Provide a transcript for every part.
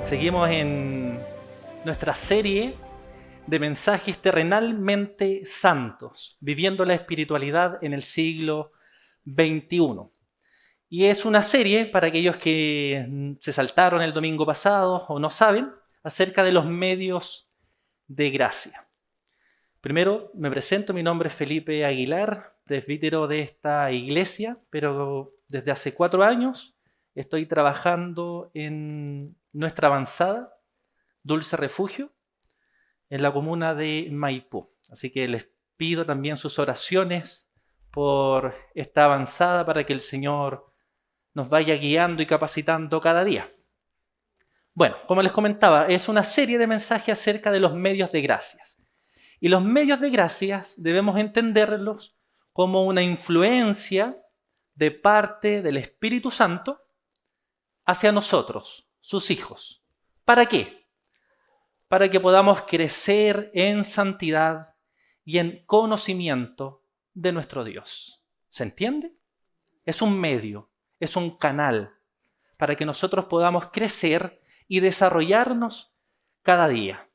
Seguimos en nuestra serie de mensajes terrenalmente santos, viviendo la espiritualidad en el siglo XXI. Y es una serie, para aquellos que se saltaron el domingo pasado o no saben, acerca de los medios de gracia. Primero me presento, mi nombre es Felipe Aguilar, presbítero de esta iglesia, pero desde hace 4 años estoy trabajando en nuestra avanzada Dulce Refugio en la comuna de Maipú. Así que les pido también sus oraciones por esta avanzada para que el Señor nos vaya guiando y capacitando cada día. Bueno, como les comentaba, es una serie de mensajes acerca de los medios de gracias. Y los medios de gracias debemos entenderlos como una influencia de parte del Espíritu Santo hacia nosotros, sus hijos. ¿Para qué? Para que podamos crecer en santidad y en conocimiento de nuestro Dios. ¿Se entiende? Es un medio, es un canal para que nosotros podamos crecer y desarrollarnos cada día.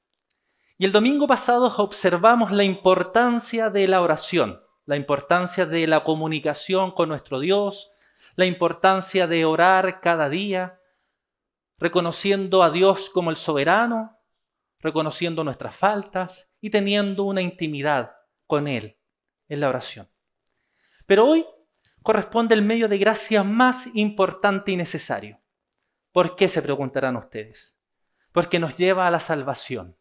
Y el domingo pasado observamos la importancia de la oración, la importancia de la comunicación con nuestro Dios, la importancia de orar cada día, reconociendo a Dios como el soberano, reconociendo nuestras faltas y teniendo una intimidad con Él en la oración. Pero hoy corresponde el medio de gracia más importante y necesario. ¿Por qué? Se preguntarán ustedes. Porque nos lleva a la salvación.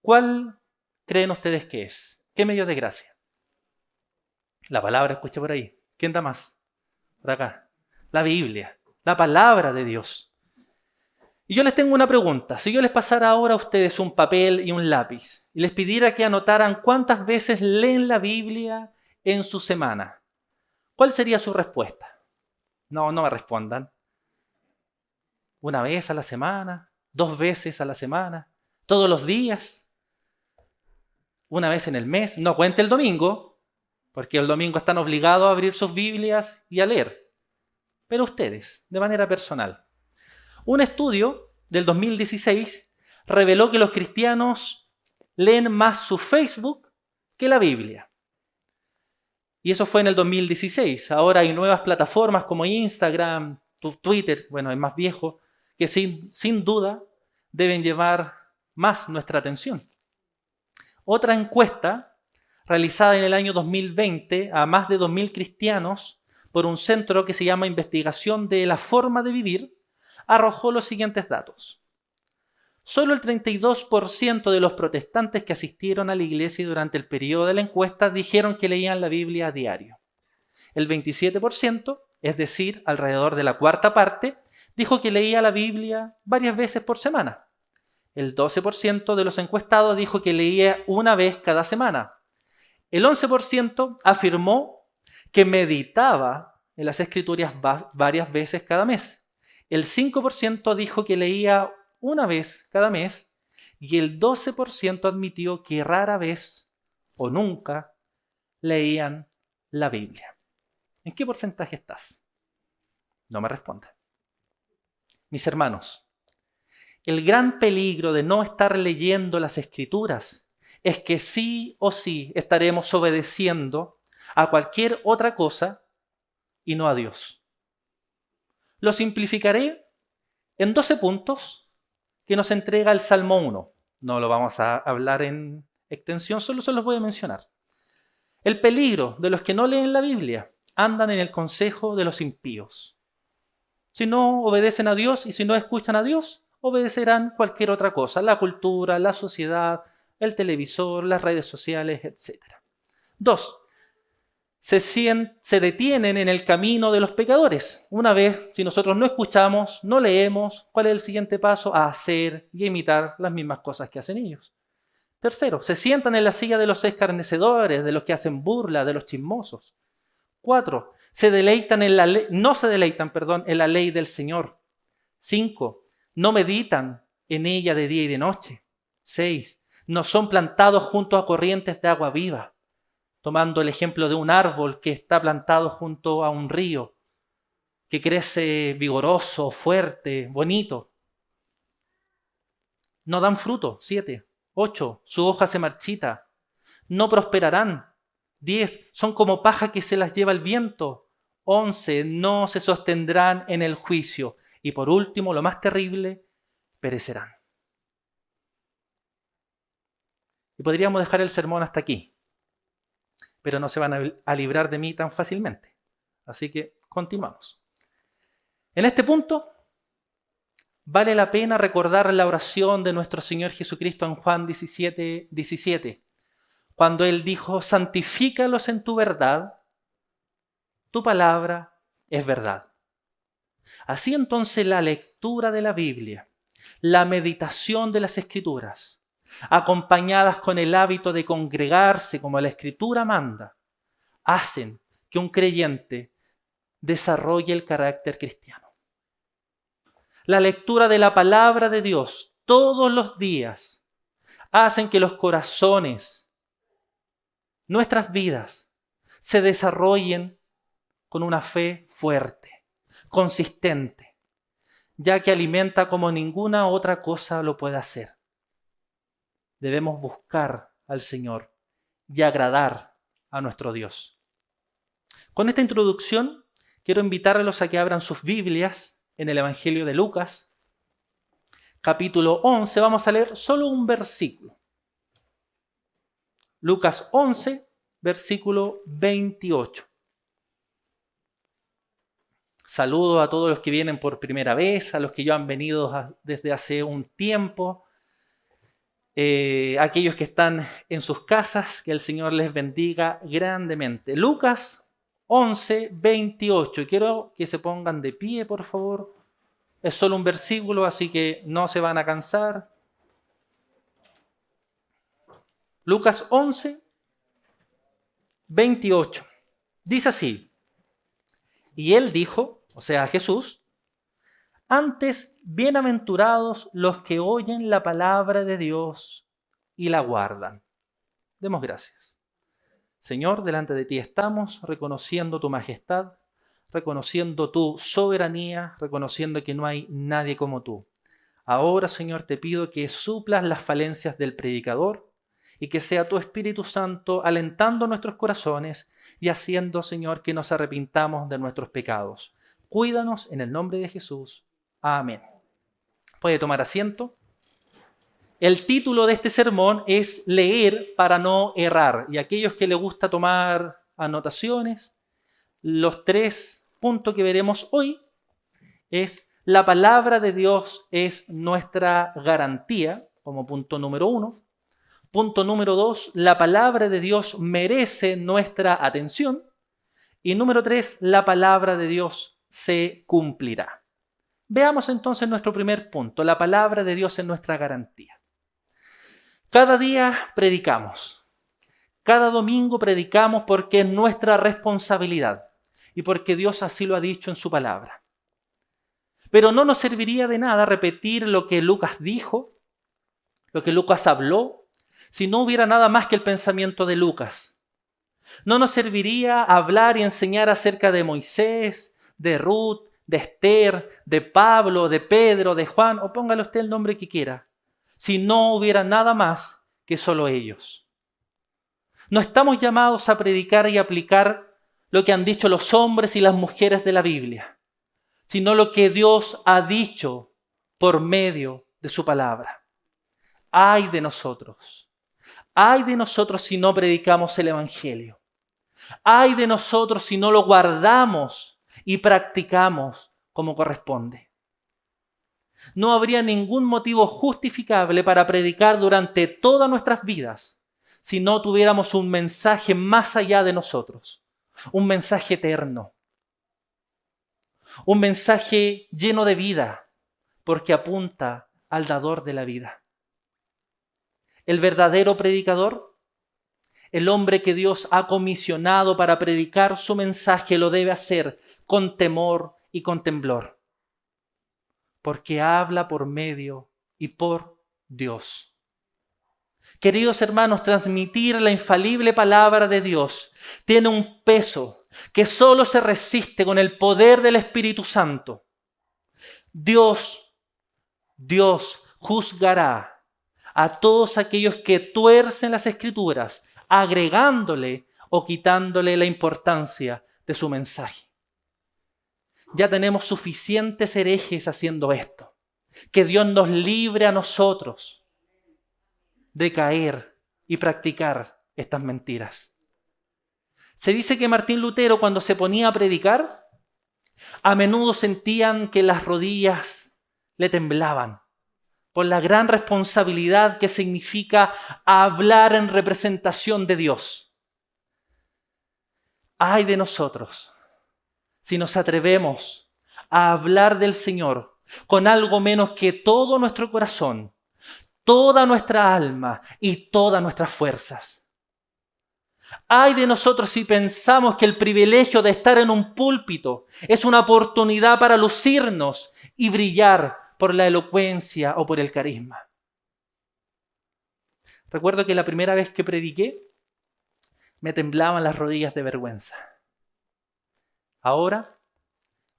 ¿Cuál creen ustedes que es? ¿Qué medio de gracia? La palabra, escuché por ahí. ¿Quién da más? Por acá. La Biblia, la palabra de Dios. Y yo les tengo una pregunta. Si yo les pasara ahora a ustedes un papel y un lápiz y les pidiera que anotaran cuántas veces leen la Biblia en su semana, ¿cuál sería su respuesta? No me respondan. ¿Una vez a la semana? ¿2 veces a la semana? ¿Todos los días? ¿Una vez en el mes? No cuente el domingo, porque el domingo están obligados a abrir sus Biblias y a leer. Pero ustedes, de manera personal. Un estudio del 2016 reveló que los cristianos leen más su Facebook que la Biblia. Y eso fue en el 2016. Ahora hay nuevas plataformas como Instagram, Twitter, bueno, es más viejo, que sin duda deben llevar más nuestra atención. Otra encuesta realizada en el año 2020 a más de 2.000 cristianos por un centro que se llama Investigación de la Forma de Vivir, arrojó los siguientes datos. Solo el 32% de los protestantes que asistieron a la iglesia durante el periodo de la encuesta dijeron que leían la Biblia a diario. El 27%, es decir, alrededor de la 1/4 parte, dijo que leía la Biblia varias veces por semana. El 12% de los encuestados dijo que leía una vez cada semana. El 11% afirmó que meditaba en las Escrituras varias veces cada mes. El 5% dijo que leía una vez cada mes y el 12% admitió que rara vez o nunca leían la Biblia. ¿En qué porcentaje estás? No me responda. Mis hermanos, el gran peligro de no estar leyendo las Escrituras es que sí o sí estaremos obedeciendo a cualquier otra cosa y no a Dios. Lo simplificaré en 12 puntos que nos entrega el Salmo 1. No lo vamos a hablar en extensión, solo se los voy a mencionar. El peligro de los que no leen la Biblia: andan en el consejo de los impíos. Si no obedecen a Dios y si no escuchan a Dios, obedecerán cualquier otra cosa: la cultura, la sociedad, el televisor, las redes sociales, etc. 2. Se detienen en el camino de los pecadores. Una vez, si nosotros no escuchamos, no leemos, ¿cuál es el siguiente paso? A hacer y imitar las mismas cosas que hacen ellos. 3. Se sientan en la silla de los escarnecedores, de los que hacen burla, de los chismosos. 4. No se deleitan en la ley del Señor. 5. No meditan en ella de día y de noche. 6. No son plantados junto a corrientes de agua viva, tomando el ejemplo de un árbol que está plantado junto a un río. que crece vigoroso, fuerte, bonito. No dan fruto. 7. 8. Su hoja se marchita. No prosperarán. 10. Son como paja que se las lleva el viento. 11. No se sostendrán en el juicio. Y por último, lo más terrible, perecerán. Y podríamos dejar el sermón hasta aquí, pero no se van a librar de mí tan fácilmente. Así que continuamos. En este punto, vale la pena recordar la oración de nuestro Señor Jesucristo en Juan 17, cuando Él dijo: santifícalos en tu verdad, tu palabra es verdad. Así entonces la lectura de la Biblia, la meditación de las Escrituras, acompañadas con el hábito de congregarse como la Escritura manda, hacen que un creyente desarrolle el carácter cristiano. La lectura de la palabra de Dios todos los días hacen que los corazones, nuestras vidas, se desarrollen con una fe fuerte, consistente, ya que alimenta como ninguna otra cosa lo puede hacer. Debemos buscar al Señor y agradar a nuestro Dios. Con esta introducción, quiero invitarlos a que abran sus Biblias en el Evangelio de Lucas, capítulo 11. Vamos a leer solo un versículo. Lucas 11, versículo 28. Saludo a todos los que vienen por primera vez, a los que ya han venido desde hace un tiempo. Aquellos que están en sus casas, que el Señor les bendiga grandemente. Lucas 11, 28. Y quiero que se pongan de pie, por favor. Es solo un versículo, así que no se van a cansar. Lucas 11, 28. Dice así: y Él dijo, o sea, Jesús: antes, bienaventurados los que oyen la palabra de Dios y la guardan. Demos gracias. Señor, delante de ti estamos reconociendo tu majestad, reconociendo tu soberanía, reconociendo que no hay nadie como tú. Ahora, Señor, te pido que suplas las falencias del predicador y que sea tu Espíritu Santo alentando nuestros corazones y haciendo, Señor, que nos arrepintamos de nuestros pecados. Cuídanos en el nombre de Jesús. Amén. Puede tomar asiento. El título de este sermón es Leer para no errar. Y a aquellos que les gusta tomar anotaciones, los 3 puntos que veremos hoy es: la palabra de Dios es nuestra garantía, como punto número 1. Punto número 2, la palabra de Dios merece nuestra atención. Y número 3, la palabra de Dios se cumplirá. Veamos entonces nuestro primer punto: la palabra de Dios es nuestra garantía. Cada día predicamos. Cada domingo predicamos porque es nuestra responsabilidad y porque Dios así lo ha dicho en su palabra. Pero no nos serviría de nada repetir lo que Lucas dijo, lo que Lucas habló, si no hubiera nada más que el pensamiento de Lucas. No nos serviría hablar y enseñar acerca de Moisés, de Ruth, de Esther, de Pablo, de Pedro, de Juan, o póngale usted el nombre que quiera, si no hubiera nada más que solo ellos. No estamos llamados a predicar y aplicar lo que han dicho los hombres y las mujeres de la Biblia, sino lo que Dios ha dicho por medio de su palabra. ¡Ay de nosotros! ¡Ay de nosotros si no predicamos el Evangelio! ¡Ay de nosotros si no lo guardamos y practicamos como corresponde! No habría ningún motivo justificable para predicar durante todas nuestras vidas si no tuviéramos un mensaje más allá de nosotros, un mensaje eterno, un mensaje lleno de vida, porque apunta al dador de la vida. El verdadero predicador, el hombre que Dios ha comisionado para predicar su mensaje, lo debe hacer con temor y con temblor, porque habla por medio y por Dios. Queridos hermanos, transmitir la infalible palabra de Dios tiene un peso que solo se resiste con el poder del Espíritu Santo, Dios juzgará a todos aquellos que tuercen las Escrituras, agregándole o quitándole la importancia de su mensaje. Ya tenemos suficientes herejes haciendo esto. Que Dios nos libre a nosotros de caer y practicar estas mentiras. Se dice que Martín Lutero, cuando se ponía a predicar, a menudo sentían que las rodillas le temblaban por la gran responsabilidad que significa hablar en representación de Dios. Ay de nosotros si nos atrevemos a hablar del Señor con algo menos que todo nuestro corazón, toda nuestra alma y todas nuestras fuerzas. Ay de nosotros si pensamos que el privilegio de estar en un púlpito es una oportunidad para lucirnos y brillar por la elocuencia o por el carisma. Recuerdo que la primera vez que prediqué, me temblaban las rodillas de vergüenza. Ahora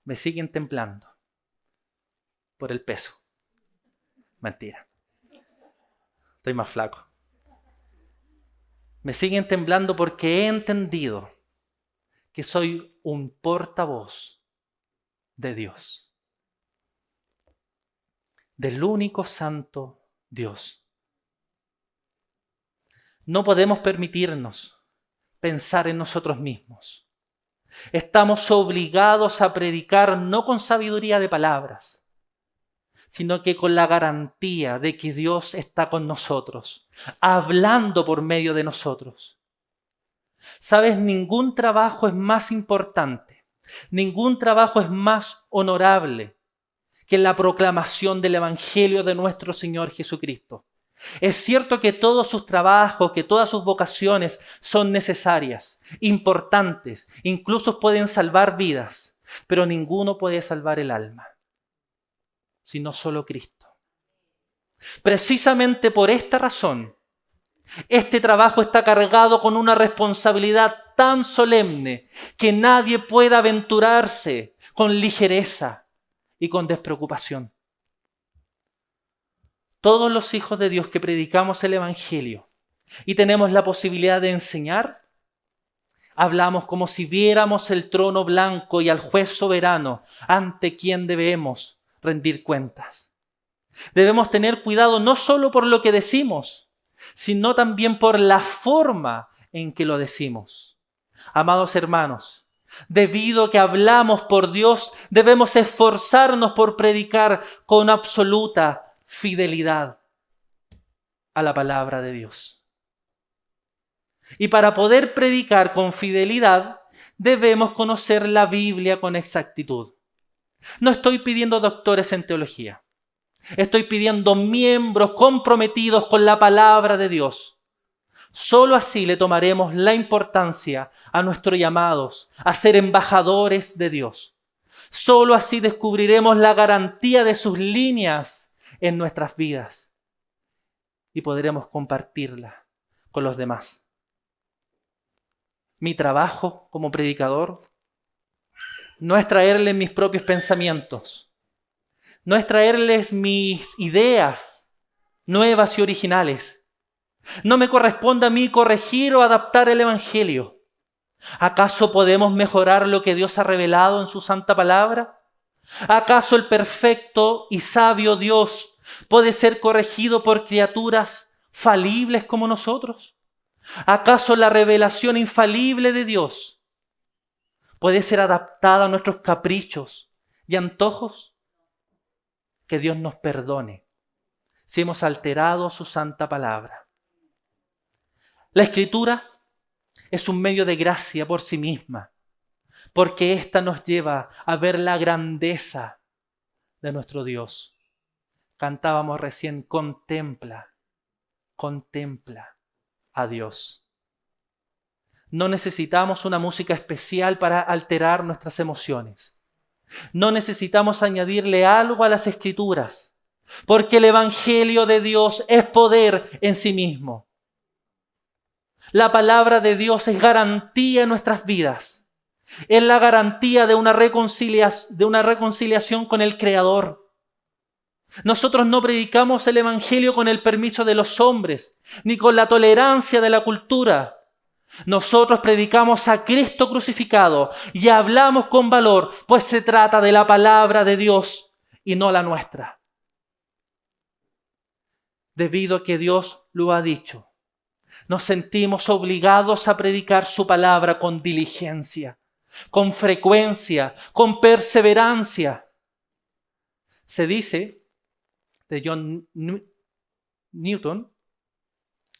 me siguen temblando por el peso. Mentira. Estoy más flaco. Me siguen temblando porque he entendido que soy un portavoz de Dios. Del único santo Dios. No podemos permitirnos pensar en nosotros mismos. Estamos obligados a predicar no con sabiduría de palabras, sino que con la garantía de que Dios está con nosotros, hablando por medio de nosotros. ¿Sabes? Ningún trabajo es más importante, ningún trabajo es más honorable que la proclamación del Evangelio de nuestro Señor Jesucristo. Es cierto que todos sus trabajos, que todas sus vocaciones son necesarias, importantes, incluso pueden salvar vidas, pero ninguno puede salvar el alma, sino solo Cristo. Precisamente por esta razón, este trabajo está cargado con una responsabilidad tan solemne que nadie puede aventurarse con ligereza y con despreocupación. Todos los hijos de Dios que predicamos el Evangelio y tenemos la posibilidad de enseñar, hablamos como si viéramos el trono blanco y al juez soberano ante quien debemos rendir cuentas. Debemos tener cuidado no solo por lo que decimos, sino también por la forma en que lo decimos. Amados hermanos, debido a que hablamos por Dios, debemos esforzarnos por predicar con absoluta fidelidad a la palabra de Dios. Y para poder predicar con fidelidad, debemos conocer la Biblia con exactitud. No estoy pidiendo doctores en teología. Estoy pidiendo miembros comprometidos con la palabra de Dios. Solo así le tomaremos la importancia a nuestros llamados a ser embajadores de Dios. Solo así descubriremos la garantía de sus líneas en nuestras vidas y podremos compartirla con los demás. Mi trabajo como predicador no es traerles mis propios pensamientos, no es traerles mis ideas nuevas y originales. No me corresponde a mí corregir o adaptar el Evangelio. ¿Acaso podemos mejorar lo que Dios ha revelado en su santa palabra? ¿Acaso el perfecto y sabio Dios puede ser corregido por criaturas falibles como nosotros? ¿Acaso la revelación infalible de Dios puede ser adaptada a nuestros caprichos y antojos? Que Dios nos perdone si hemos alterado su santa palabra. La Escritura es un medio de gracia por sí misma, porque ésta nos lleva a ver la grandeza de nuestro Dios. Cantábamos recién, contempla a Dios. No necesitamos una música especial para alterar nuestras emociones. No necesitamos añadirle algo a las Escrituras, porque el Evangelio de Dios es poder en sí mismo. La palabra de Dios es garantía en nuestras vidas. Es la garantía de una reconciliación con el Creador. Nosotros no predicamos el Evangelio con el permiso de los hombres, ni con la tolerancia de la cultura. Nosotros predicamos a Cristo crucificado y hablamos con valor, pues se trata de la palabra de Dios y no la nuestra. Debido a que Dios lo ha dicho, nos sentimos obligados a predicar su palabra con diligencia, con frecuencia, con perseverancia. Se dice de John Newton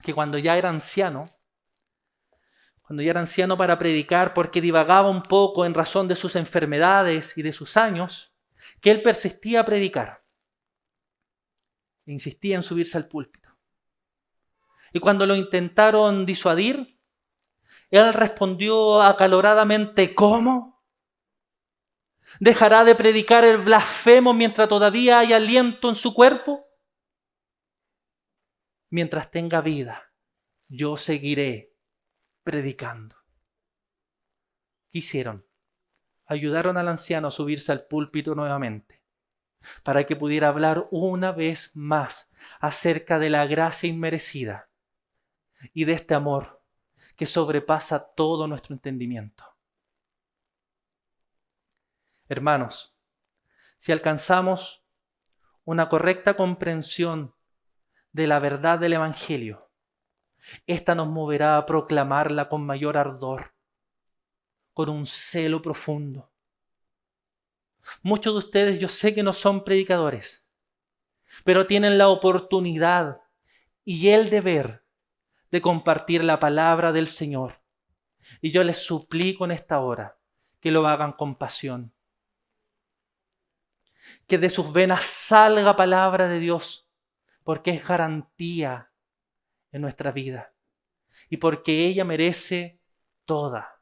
que cuando ya era anciano para predicar, porque divagaba un poco en razón de sus enfermedades y de sus años, que él persistía a predicar. Insistía en subirse al púlpito. Y cuando lo intentaron disuadir, él respondió acaloradamente: ¿cómo? ¿Dejará de predicar el blasfemo mientras todavía hay aliento en su cuerpo? Mientras tenga vida, yo seguiré predicando. ¿Qué hicieron? Ayudaron al anciano a subirse al púlpito nuevamente, para que pudiera hablar una vez más acerca de la gracia inmerecida y de este amor que sobrepasa todo nuestro entendimiento. Hermanos, si alcanzamos una correcta comprensión de la verdad del Evangelio, esta nos moverá a proclamarla con mayor ardor, con un celo profundo. Muchos de ustedes, yo sé que no son predicadores, pero tienen la oportunidad y el deber de compartir la palabra del Señor. Y yo les suplico en esta hora que lo hagan con pasión. Que de sus venas salga palabra de Dios, porque es garantía en nuestra vida y porque ella merece toda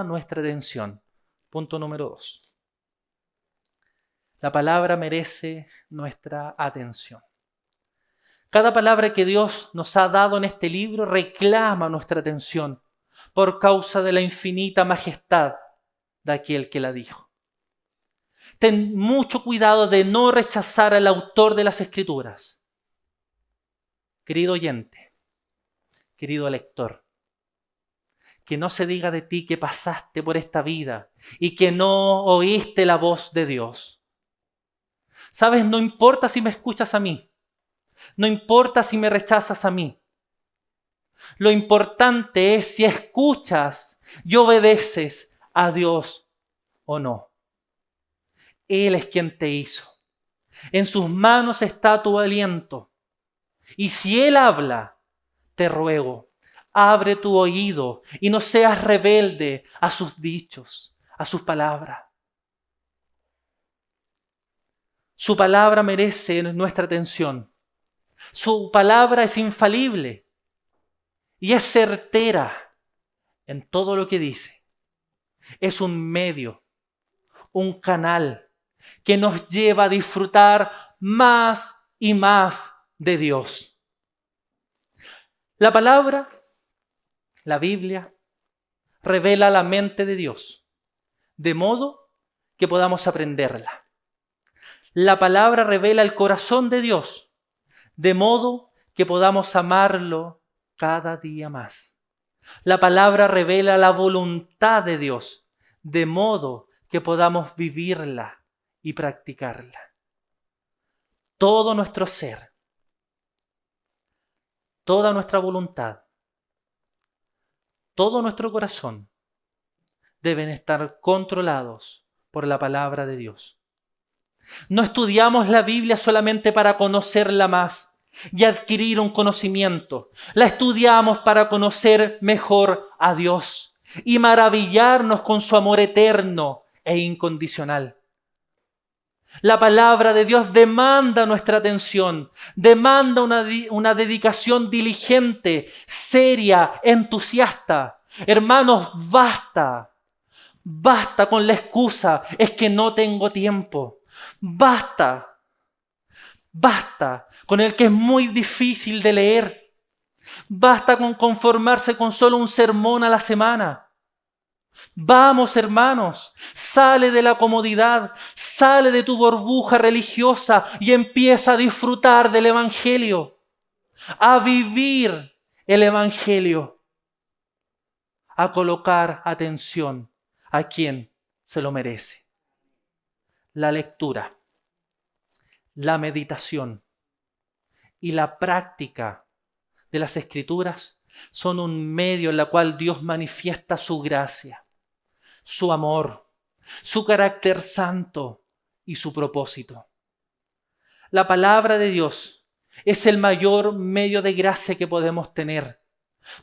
nuestra atención. Punto número 2. La palabra merece nuestra atención. Cada palabra que Dios nos ha dado en este libro reclama nuestra atención por causa de la infinita majestad de aquel que la dijo. Ten mucho cuidado de no rechazar al autor de las Escrituras. Querido oyente, querido lector, que no se diga de ti que pasaste por esta vida y que no oíste la voz de Dios. ¿Sabes? No importa si me escuchas a mí. No importa si me rechazas a mí. Lo importante es si escuchas y obedeces a Dios o no. Él es quien te hizo. En sus manos está tu aliento. Y si Él habla, te ruego, abre tu oído y no seas rebelde a sus dichos, a sus palabras. Su palabra merece nuestra atención. Su palabra es infalible y es certera en todo lo que dice. Es un medio, un canal que nos lleva a disfrutar más y más de Dios. La palabra, la Biblia, revela la mente de Dios, de modo que podamos aprenderla. La palabra revela el corazón de Dios, de modo que podamos amarlo cada día más. La palabra revela la voluntad de Dios, de modo que podamos vivirla y practicarla. Todo nuestro ser, toda nuestra voluntad, todo nuestro corazón deben estar controlados por la palabra de Dios. No estudiamos la Biblia solamente para conocerla más y adquirir un conocimiento. La estudiamos para conocer mejor a Dios y maravillarnos con su amor eterno e incondicional. La palabra de Dios demanda nuestra atención, demanda una dedicación diligente, seria, entusiasta. Hermanos, basta con la excusa, es que no tengo tiempo. Basta con el que es muy difícil de leer. Basta con conformarse con solo un sermón a la semana. Vamos, hermanos, sale de la comodidad, sale de tu burbuja religiosa y empieza a disfrutar del Evangelio, a vivir el Evangelio, a colocar atención a quien se lo merece. La lectura, la meditación y la práctica de las Escrituras son un medio en el cual Dios manifiesta su gracia, su amor, su carácter santo y su propósito. La palabra de Dios es el mayor medio de gracia que podemos tener,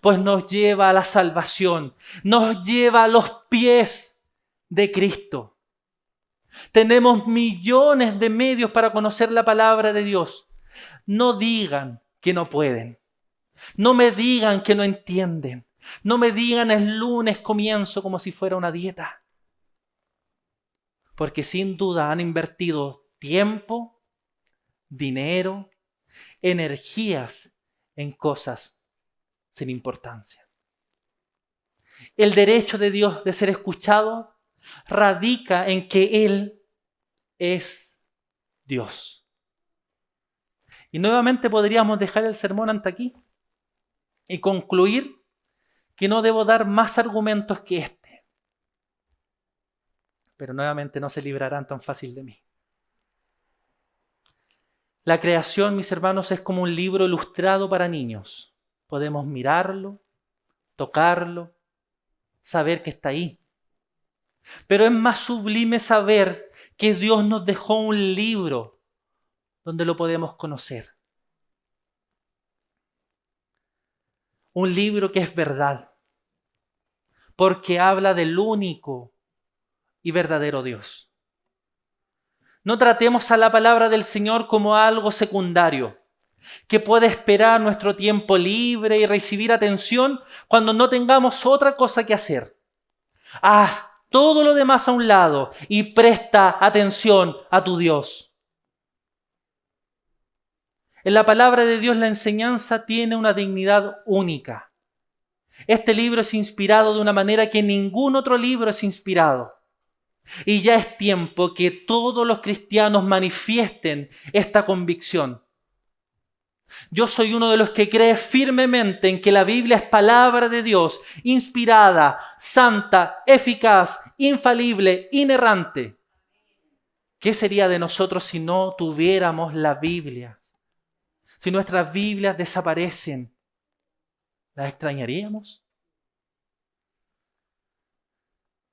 pues nos lleva a la salvación, nos lleva a los pies de Cristo. Tenemos millones de medios para conocer la palabra de Dios. No digan que no pueden. No me digan que no entienden. No me digan el lunes comienzo como si fuera una dieta. Porque sin duda han invertido tiempo, dinero, energías en cosas sin importancia. El derecho de Dios de ser escuchado radica en que Él es Dios. Y nuevamente podríamos dejar el sermón hasta aquí y concluir que no debo dar más argumentos que este. Pero nuevamente no se librarán tan fácil de mí. La creación, mis hermanos, es como un libro ilustrado para niños. Podemos mirarlo, tocarlo, saber que está ahí. Pero es más sublime saber que Dios nos dejó un libro donde lo podemos conocer. Un libro que es verdad, porque habla del único y verdadero Dios. No tratemos a la palabra del Señor como algo secundario, que puede esperar nuestro tiempo libre y recibir atención cuando no tengamos otra cosa que hacer. Haz todo lo demás a un lado y presta atención a tu Dios. En la palabra de Dios la enseñanza tiene una dignidad única. Este libro es inspirado de una manera que ningún otro libro es inspirado. Y ya es tiempo que todos los cristianos manifiesten esta convicción. Yo soy uno de los que cree firmemente en que la Biblia es palabra de Dios, inspirada, santa, eficaz, infalible, inerrante. ¿Qué sería de nosotros si no tuviéramos la Biblia? Si nuestras Biblias desaparecen, ¿las extrañaríamos?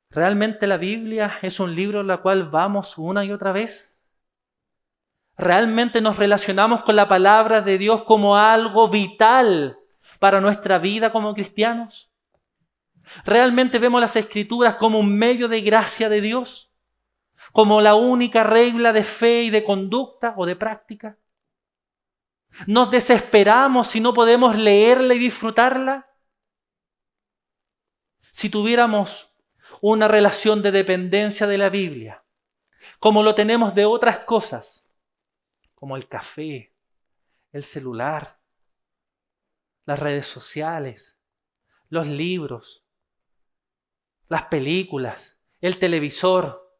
¿Realmente la Biblia es un libro en el cual vamos una y otra vez? ¿Realmente nos relacionamos con la palabra de Dios como algo vital para nuestra vida como cristianos? ¿Realmente vemos las Escrituras como un medio de gracia de Dios? ¿Como la única regla de fe y de conducta o de práctica? ¿Nos desesperamos si no podemos leerla y disfrutarla? Si tuviéramos una relación de dependencia de la Biblia, como lo tenemos de otras cosas, como el café, el celular, las redes sociales, los libros, las películas, el televisor,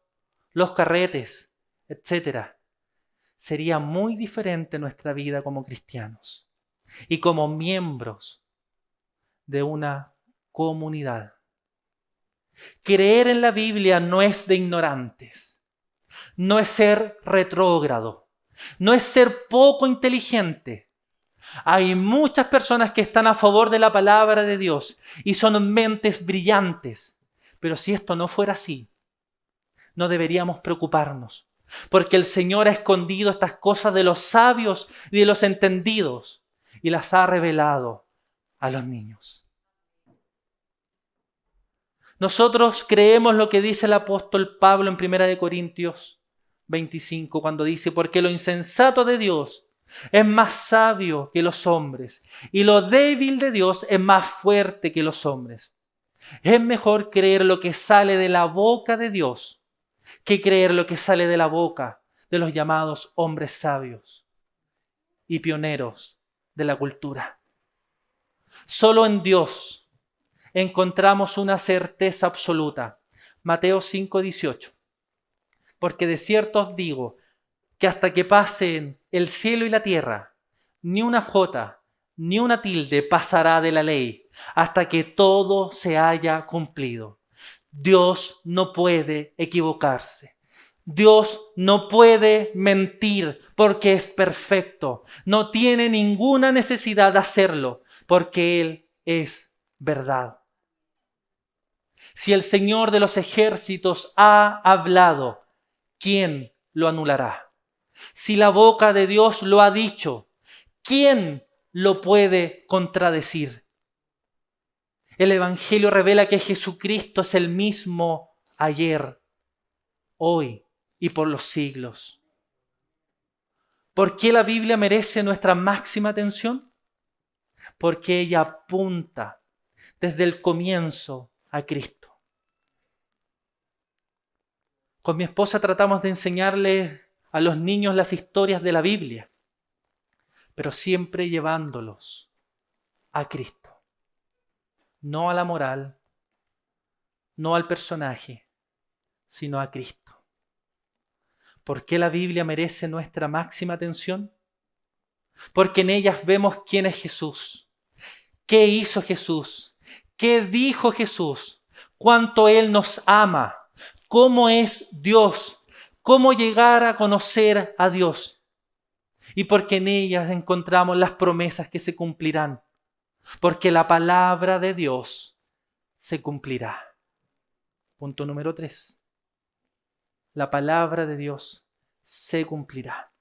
los carretes, etc., sería muy diferente nuestra vida como cristianos y como miembros de una comunidad. Creer en la Biblia no es de ignorantes, no es ser retrógrado, no es ser poco inteligente. Hay muchas personas que están a favor de la palabra de Dios y son mentes brillantes, pero si esto no fuera así, no deberíamos preocuparnos, porque el Señor ha escondido estas cosas de los sabios y de los entendidos y las ha revelado a los niños. Nosotros creemos lo que dice el apóstol Pablo en 1 Corintios 25, cuando dice: porque lo insensato de Dios es más sabio que los hombres, y lo débil de Dios es más fuerte que los hombres. Es mejor creer lo que sale de la boca de Dios que creer lo que sale de la boca de los llamados hombres sabios y pioneros de la cultura. Solo en Dios encontramos una certeza absoluta. Mateo 5:18. Porque de cierto os digo que hasta que pasen el cielo y la tierra, ni una jota, ni una tilde pasará de la ley, hasta que todo se haya cumplido. Dios no puede equivocarse. Dios no puede mentir porque es perfecto. No tiene ninguna necesidad de hacerlo porque Él es verdad. Si el Señor de los ejércitos ha hablado, ¿quién lo anulará? Si la boca de Dios lo ha dicho, ¿quién lo puede contradecir? El Evangelio revela que Jesucristo es el mismo ayer, hoy y por los siglos. ¿Por qué la Biblia merece nuestra máxima atención? Porque ella apunta desde el comienzo a Cristo. Con mi esposa tratamos de enseñarles a los niños las historias de la Biblia, pero siempre llevándolos a Cristo. No a la moral, no al personaje, sino a Cristo. ¿Por qué la Biblia merece nuestra máxima atención? Porque en ellas vemos quién es Jesús, qué hizo Jesús, qué dijo Jesús, cuánto Él nos ama, cómo es Dios, cómo llegar a conocer a Dios. Y porque en ellas encontramos las promesas que se cumplirán, porque la palabra de Dios se cumplirá. Punto número 3. La palabra de Dios se cumplirá.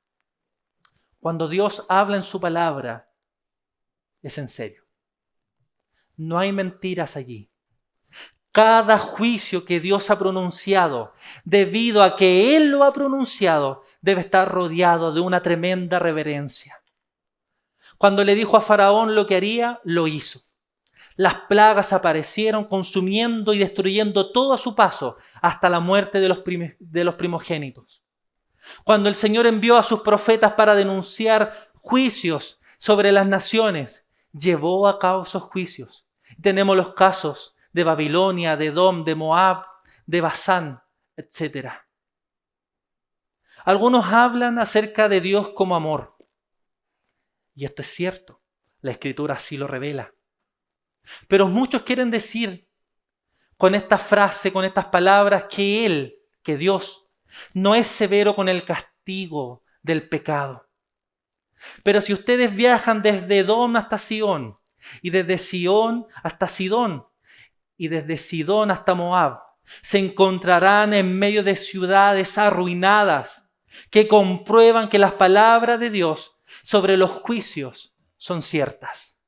Cuando Dios habla en su palabra, es en serio. No hay mentiras allí. Cada juicio que Dios ha pronunciado, debido a que Él lo ha pronunciado, debe estar rodeado de una tremenda reverencia. Cuando le dijo a Faraón lo que haría, lo hizo. Las plagas aparecieron consumiendo y destruyendo todo a su paso hasta la muerte de los primogénitos. Cuando el Señor envió a sus profetas para denunciar juicios sobre las naciones, llevó a cabo esos juicios. Tenemos los casos de Babilonia, de Edom, de Moab, de Basán, etc. Algunos hablan acerca de Dios como amor. Y esto es cierto, la Escritura así lo revela. Pero muchos quieren decir con esta frase, con estas palabras, que Él, que Dios, no es severo con el castigo del pecado. Pero si ustedes viajan desde Edom hasta Sión, y desde Sión hasta Sidón, y desde Sidón hasta Moab, se encontrarán en medio de ciudades arruinadas que comprueban que las palabras de Dios sobre los juicios son ciertas.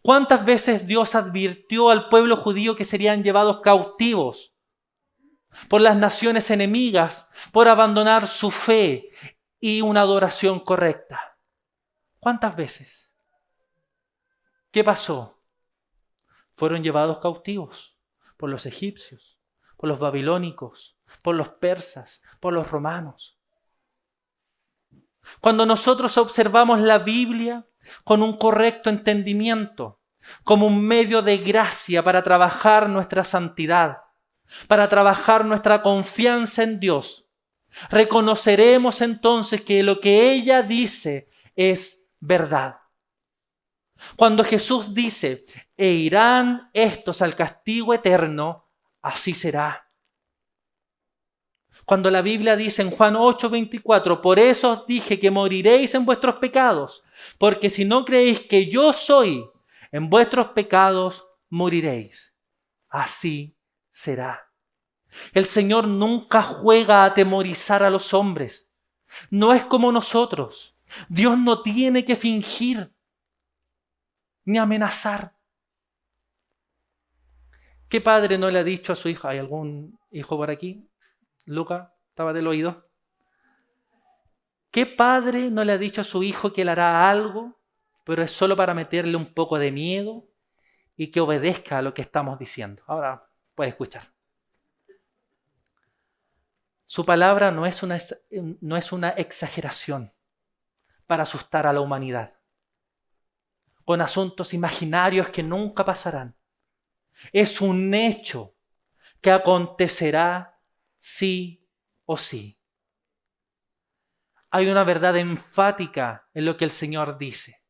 ¿Cuántas veces Dios advirtió al pueblo judío que serían llevados cautivos por las naciones enemigas por abandonar su fe y una adoración correcta? ¿Cuántas veces? ¿Qué pasó? Fueron llevados cautivos por los egipcios, por los babilónicos, por los persas, por los romanos. Cuando nosotros observamos la Biblia con un correcto entendimiento, como un medio de gracia para trabajar nuestra santidad, para trabajar nuestra confianza en Dios, reconoceremos entonces que lo que ella dice es verdad. Cuando Jesús dice, e irán estos al castigo eterno, así será. Cuando la Biblia dice en Juan 8:24, por eso os dije que moriréis en vuestros pecados, porque si no creéis que yo soy, en vuestros pecados moriréis. Así será. El Señor nunca juega a atemorizar a los hombres. No es como nosotros. Dios no tiene que fingir ni amenazar. ¿Qué padre no le ha dicho a su hijo? ¿Hay algún hijo por aquí? Luca, estaba del oído. ¿Qué padre no le ha dicho a su hijo que le hará algo, pero es solo para meterle un poco de miedo y que obedezca a lo que estamos diciendo? Ahora puede escuchar. Su palabra no es una exageración para asustar a la humanidad con asuntos imaginarios que nunca pasarán. Es un hecho que acontecerá sí o sí. Hay una verdad enfática en lo que el Señor dice.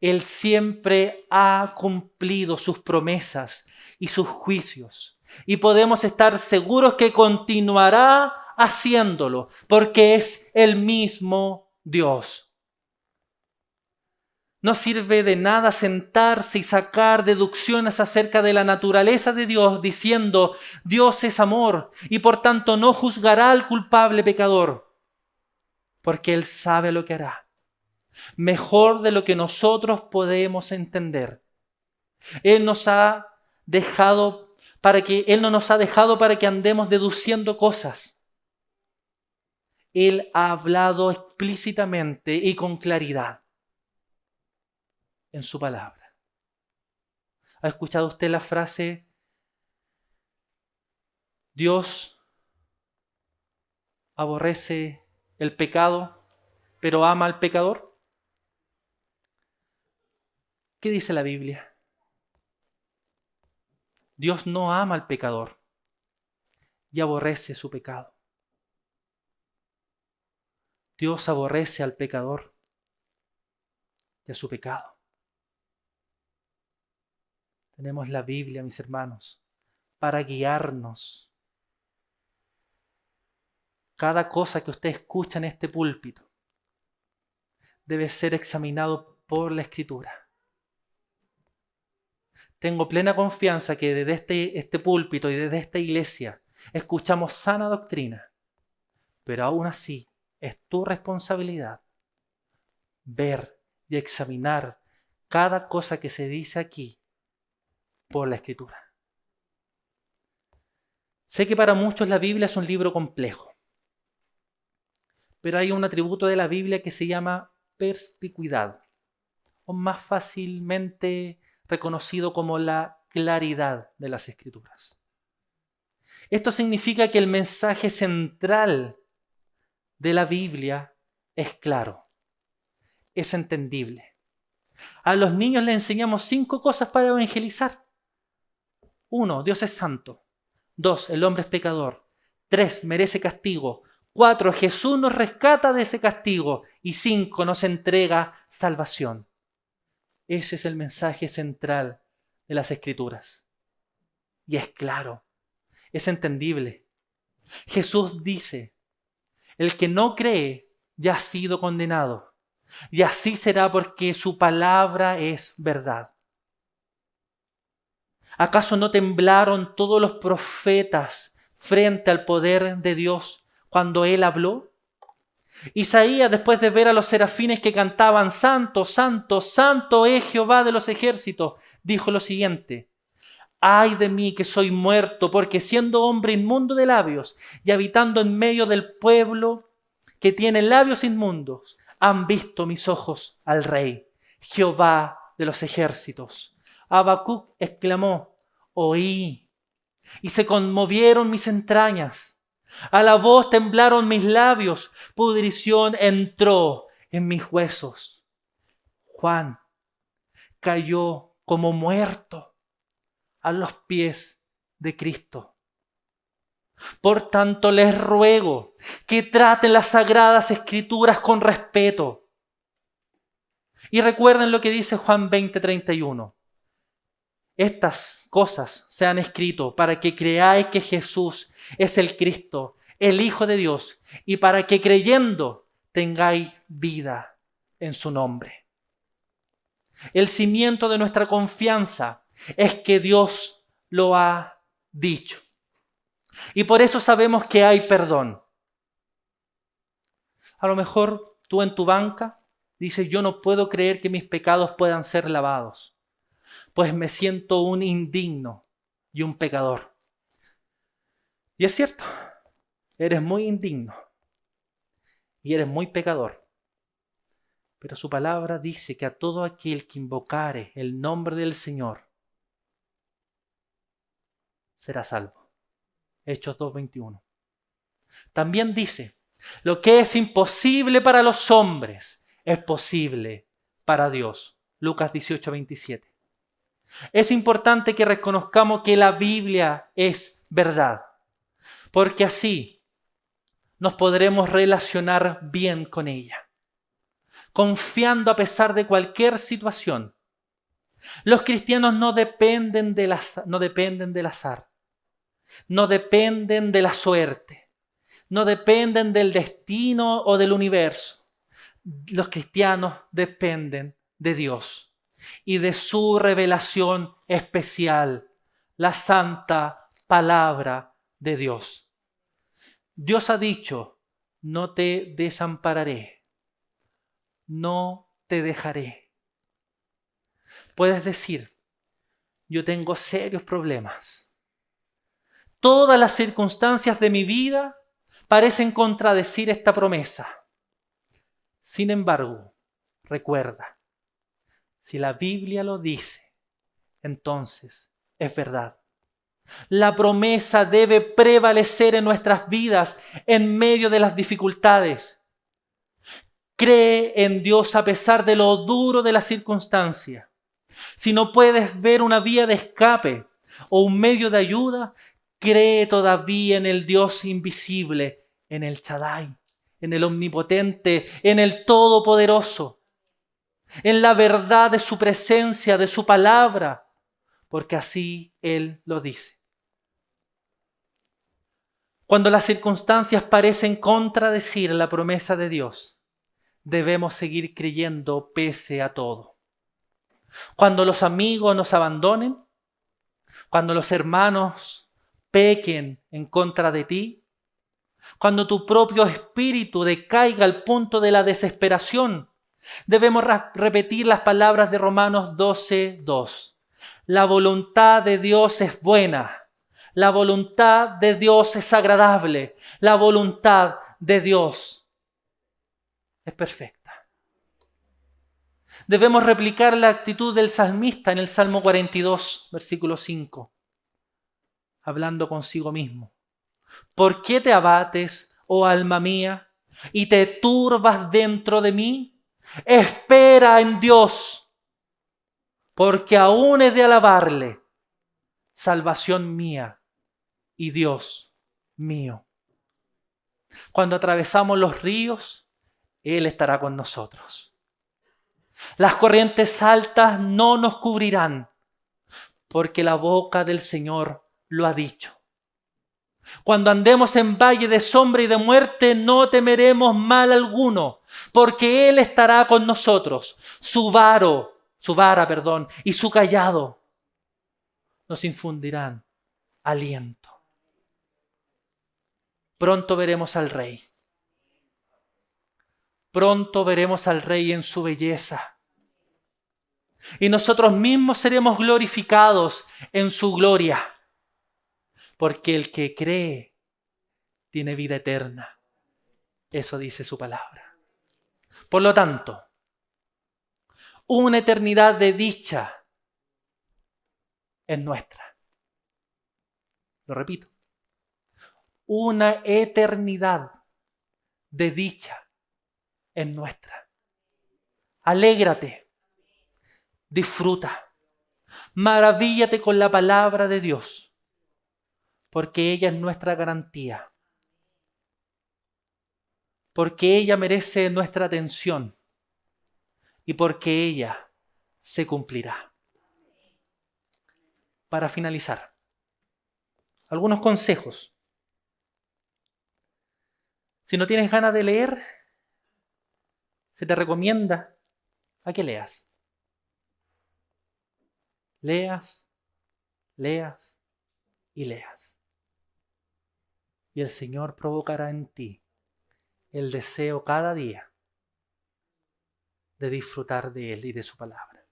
Él siempre ha cumplido sus promesas y sus juicios. Y podemos estar seguros que continuará haciéndolo, porque es el mismo Dios. No sirve de nada sentarse y sacar deducciones acerca de la naturaleza de Dios diciendo, Dios es amor y por tanto no juzgará al culpable pecador, porque Él sabe lo que hará. Mejor de lo que nosotros podemos entender. Él no nos ha dejado para que andemos deduciendo cosas. Él ha hablado explícitamente y con claridad en su palabra. ¿Ha escuchado usted la frase, Dios aborrece el pecado, pero ama al pecador? ¿Qué dice la Biblia? Dios no ama al pecador y aborrece su pecado. Dios aborrece al pecador y a su pecado. Tenemos la Biblia, mis hermanos, para guiarnos. Cada cosa que usted escucha en este púlpito debe ser examinado por la Escritura. Tengo plena confianza que desde este púlpito y desde esta iglesia escuchamos sana doctrina, pero aún así es tu responsabilidad ver y examinar cada cosa que se dice aquí por la Escritura. Sé que para muchos la Biblia es un libro complejo, pero hay un atributo de la Biblia que se llama perspicuidad, o más fácilmente reconocido como la claridad de las Escrituras. Esto significa que el mensaje central de la Biblia es claro, es entendible. A los niños les enseñamos 5 cosas para evangelizar. 1, Dios es santo. 2, el hombre es pecador. 3, merece castigo. 4, Jesús nos rescata de ese castigo. Y 5, nos entrega salvación. Ese es el mensaje central de las Escrituras. Y es claro, es entendible. Jesús dice, el que no cree ya ha sido condenado. Y así será porque su palabra es verdad. ¿Acaso no temblaron todos los profetas frente al poder de Dios cuando Él habló? Isaías, después de ver a los serafines que cantaban Santo, Santo, Santo es Jehová de los ejércitos, dijo lo siguiente: ay de mí que soy muerto, porque siendo hombre inmundo de labios y habitando en medio del pueblo que tiene labios inmundos, han visto mis ojos al Rey, Jehová de los ejércitos. Habacuc exclamó: oí, y se conmovieron mis entrañas. A la voz temblaron mis labios, pudrición entró en mis huesos. Juan cayó como muerto a los pies de Cristo. Por tanto, les ruego que traten las sagradas Escrituras con respeto. Y recuerden lo que dice Juan 20:31. Estas cosas se han escrito para que creáis que Jesús es el Cristo, el Hijo de Dios, y para que creyendo tengáis vida en su nombre. El cimiento de nuestra confianza es que Dios lo ha dicho. Y por eso sabemos que hay perdón. A lo mejor tú en tu banca dices, yo no puedo creer que mis pecados puedan ser lavados, pues me siento un indigno y un pecador. Y es cierto, eres muy indigno y eres muy pecador. Pero su palabra dice que a todo aquel que invocare el nombre del Señor será salvo. Hechos 2:21. También dice, lo que es imposible para los hombres es posible para Dios. Lucas 18:27. Es importante que reconozcamos que la Biblia es verdad, porque así nos podremos relacionar bien con ella, confiando a pesar de cualquier situación. Los cristianos no dependen del azar, no dependen de la suerte, no dependen del destino o del universo. Los cristianos dependen de Dios y de su revelación especial, la santa palabra de Dios. Dios ha dicho, no te desampararé, no te dejaré. Puedes decir, yo tengo serios problemas. Todas las circunstancias de mi vida parecen contradecir esta promesa. Sin embargo, recuerda, si la Biblia lo dice, entonces es verdad. La promesa debe prevalecer en nuestras vidas en medio de las dificultades. Cree en Dios a pesar de lo duro de la circunstancia. Si no puedes ver una vía de escape o un medio de ayuda, cree todavía en el Dios invisible, en el Shaddai, en el Omnipotente, en el Todopoderoso, en la verdad de su presencia, de su palabra, porque así Él lo dice. Cuando las circunstancias parecen contradecir la promesa de Dios, debemos seguir creyendo pese a todo. Cuando los amigos nos abandonen, cuando los hermanos pequen en contra de ti, cuando tu propio espíritu decaiga al punto de la desesperación, debemos repetir las palabras de Romanos 12:2. La voluntad de Dios es buena. La voluntad de Dios es agradable. La voluntad de Dios es perfecta. Debemos replicar la actitud del salmista en el Salmo 42, versículo 5, hablando consigo mismo. ¿Por qué te abates, oh alma mía, y te turbas dentro de mí? Espera en Dios, porque aún he de alabarle, salvación mía y Dios mío. Cuando atravesamos los ríos, Él estará con nosotros. Las corrientes altas no nos cubrirán, porque la boca del Señor lo ha dicho. Cuando andemos en valle de sombra y de muerte, no temeremos mal alguno, porque Él estará con nosotros. Su vara, y su cayado nos infundirán aliento. Pronto veremos al Rey. Pronto veremos al Rey en su belleza. Y nosotros mismos seremos glorificados en su gloria. Porque el que cree tiene vida eterna. Eso dice su palabra. Por lo tanto, una eternidad de dicha es nuestra. Lo repito. Una eternidad de dicha es nuestra. Alégrate, disfruta, maravíllate con la palabra de Dios, porque ella es nuestra garantía, porque ella merece nuestra atención y porque ella se cumplirá. Para finalizar, algunos consejos. Si no tienes ganas de leer, se te recomienda a que leas. Leas, leas y leas. Y el Señor provocará en ti el deseo cada día de disfrutar de Él y de su palabra.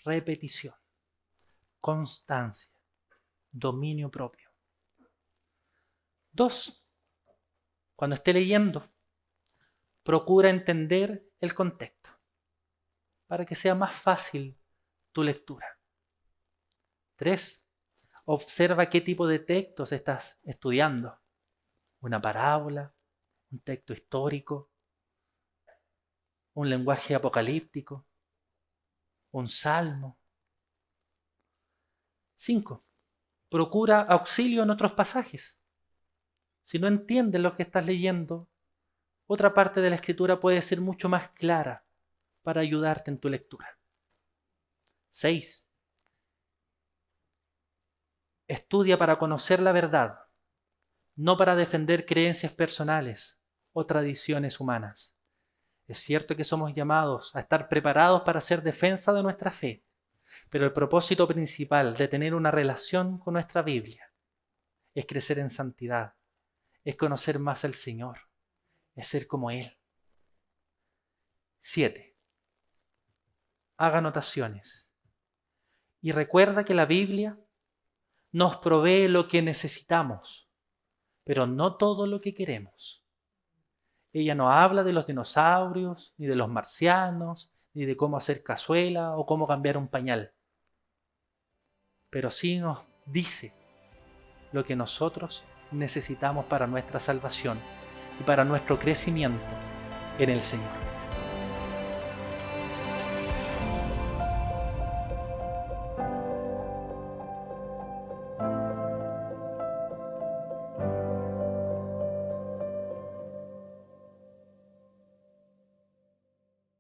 Repetición, constancia, dominio propio. 2. Cuando esté leyendo, procura entender el contexto para que sea más fácil tu lectura. 3. Observa qué tipo de textos estás estudiando. Una parábola, un texto histórico, un lenguaje apocalíptico, un salmo, 5. Procura auxilio en otros pasajes. Si no entiendes lo que estás leyendo, otra parte de la Escritura puede ser mucho más clara para ayudarte en tu lectura. 6. Estudia para conocer la verdad, no para defender creencias personales o tradiciones humanas. Es cierto que somos llamados a estar preparados para hacer defensa de nuestra fe, pero el propósito principal de tener una relación con nuestra Biblia es crecer en santidad, es conocer más al Señor, es ser como Él. 7. Haga anotaciones y recuerda que la Biblia nos provee lo que necesitamos, pero no todo lo que queremos. Ella no habla de los dinosaurios, ni de los marcianos, ni de cómo hacer cazuela o cómo cambiar un pañal. Pero sí nos dice lo que nosotros necesitamos para nuestra salvación y para nuestro crecimiento en el Señor.